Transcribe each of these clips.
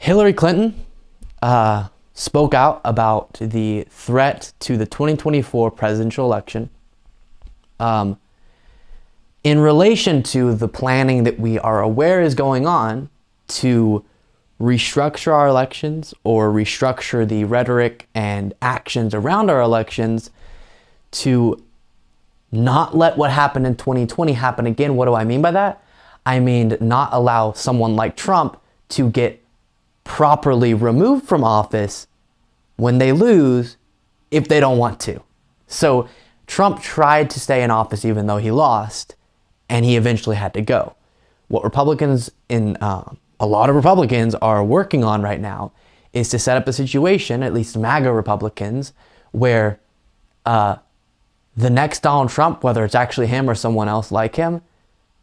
Hillary Clinton spoke out about the threat to the 2024 presidential election in relation to the planning that we are aware is going on to restructure our elections or restructure the rhetoric and actions around our elections to not let what happened in 2020 happen again. What do I mean by that? I mean not allow someone like Trump to get properly removed from office when they lose if they don't want to. So Trump tried to stay in office even though he lost, and he eventually had to go. What Republicans a lot of Republicans are working on right now is to set up a situation, at least MAGA Republicans, where the next Donald Trump, whether it's actually him or someone else like him,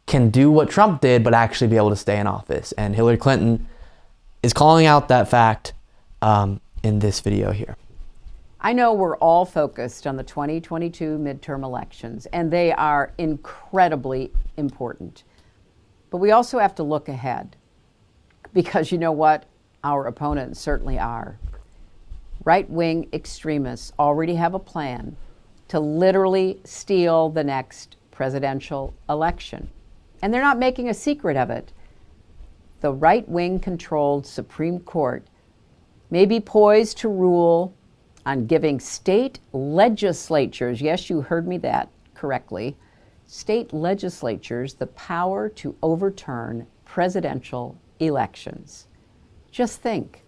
can do what Trump did, but actually be able to stay in office. And Hillary Clinton is calling out that fact in this video here. I know we're all focused on the 2022 midterm elections, and they are incredibly important. But we also have to look ahead, because you know what? Our opponents certainly are. Right-wing extremists already have a plan to literally steal the next presidential election. And they're not making a secret of it. The right-wing controlled Supreme Court may be poised to rule on giving state legislatures, yes, you heard me that correctly, state legislatures the power to overturn presidential elections. Just think,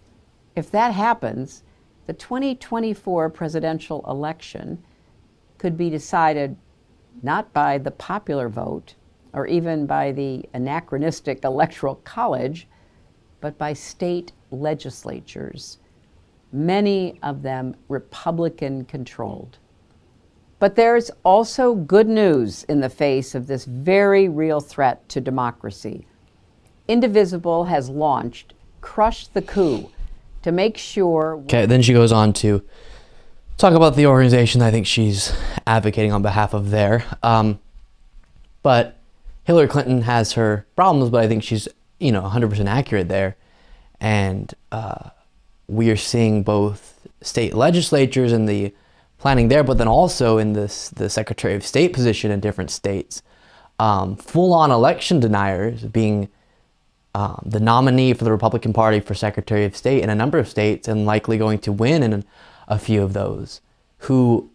if that happens, the 2024 presidential election could be decided not by the popular vote or even by the anachronistic Electoral College, but by state legislatures, many of them Republican-controlled. But there's also good news in the face of this very real threat to democracy. Indivisible has launched Crush the Coup to make sure... Okay, then she goes on to talk about the organization I think she's advocating on behalf of there. But Hillary Clinton has her problems, but I think she's, 100% accurate there. And we are seeing both state legislatures and the planning there, but then also in the Secretary of State position in different states, full-on election deniers being the nominee for the Republican Party for Secretary of State in a number of states and likely going to win in a few of those, who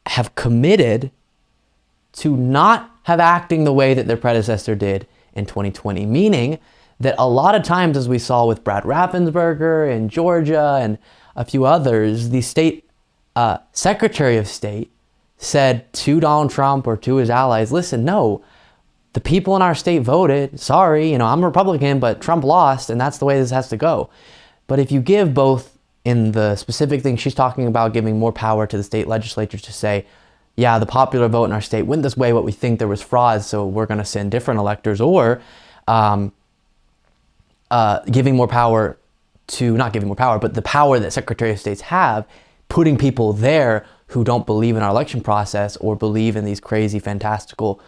have committed to not have acting the way that their predecessor did in 2020, meaning that a lot of times, as we saw with Brad Raffensperger in Georgia and a few others, the state Secretary of State said to Donald Trump or to his allies, listen, no, the people in our state voted. Sorry, I'm a Republican, but Trump lost, and that's the way this has to go. But if you give both, in the specific thing she's talking about, giving more power to the state legislatures to say, yeah, the popular vote in our state went this way, but we think there was fraud, so we're going to send different electors, or giving more power to, not giving more power, but the power that Secretary of States have, putting people there who don't believe in our election process or believe in these crazy, fantastical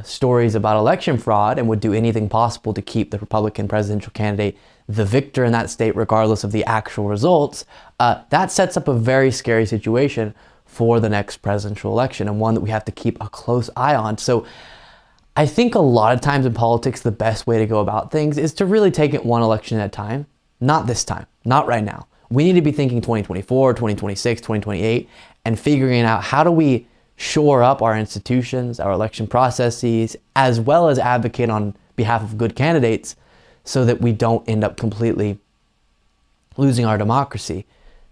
stories about election fraud and would do anything possible to keep the Republican presidential candidate the victor in that state regardless of the actual results, that sets up a very scary situation for the next presidential election, and one that we have to keep a close eye on. So I think a lot of times in politics, the best way to go about things is to really take it one election at a time. Not this time, not right now. We need to be thinking 2024, 2026, 2028, and figuring out how do we shore up our institutions, our election processes, as well as advocate on behalf of good candidates so that we don't end up completely losing our democracy.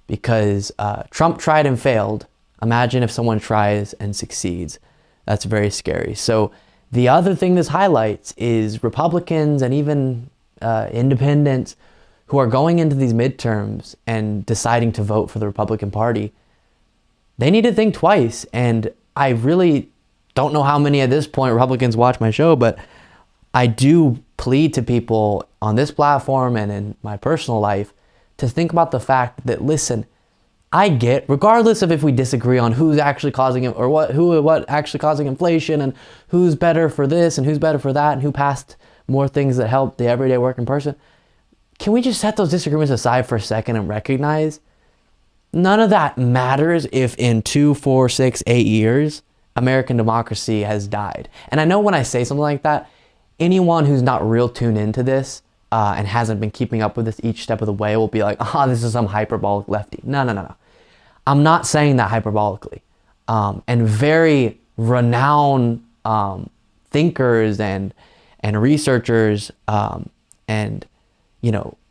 Because Trump tried and failed. Imagine if someone tries and succeeds. That's very scary. So the other thing this highlights is Republicans and even independents who are going into these midterms and deciding to vote for the Republican Party. They need to think twice. And I really don't know how many at this point Republicans watch my show, but I do plead to people on this platform and in my personal life to think about the fact that, listen, I get, regardless of if we disagree on who's actually causing it or what actually causing inflation and who's better for this and who's better for that and who passed more things that help the everyday working person, can we just set those disagreements aside for a second and recognize none of that matters if in 2, 4, 6, 8 years, American democracy has died. And I know when I say something like that, anyone who's not real tuned into this and hasn't been keeping up with this each step of the way will be like, this is some hyperbolic lefty. No. I'm not saying that hyperbolically. And very renowned thinkers and researchers and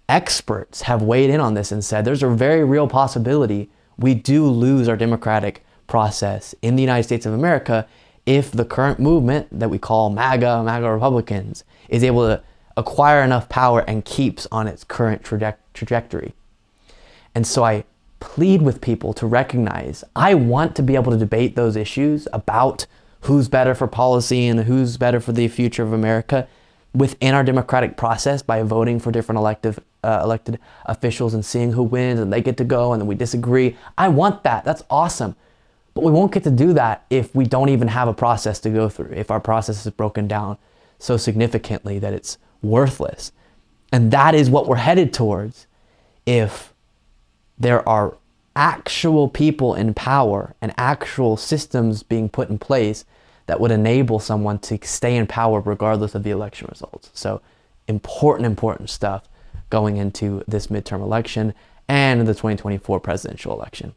experts have weighed in on this and said there's a very real possibility we do lose our democratic process in the United States of America if the current movement that we call MAGA Republicans is able to acquire enough power and keeps on its current trajectory. And so I plead with people to recognize I want to be able to debate those issues about who's better for policy and who's better for the future of America within our democratic process by voting for different elected officials and seeing who wins and they get to go and then we disagree. I want that. That's awesome. But we won't get to do that if we don't even have a process to go through, if our process is broken down so significantly that it's worthless. And that is what we're headed towards if there are actual people in power and actual systems being put in place that would enable someone to stay in power regardless of the election results. So important stuff going into this midterm election and the 2024 presidential election.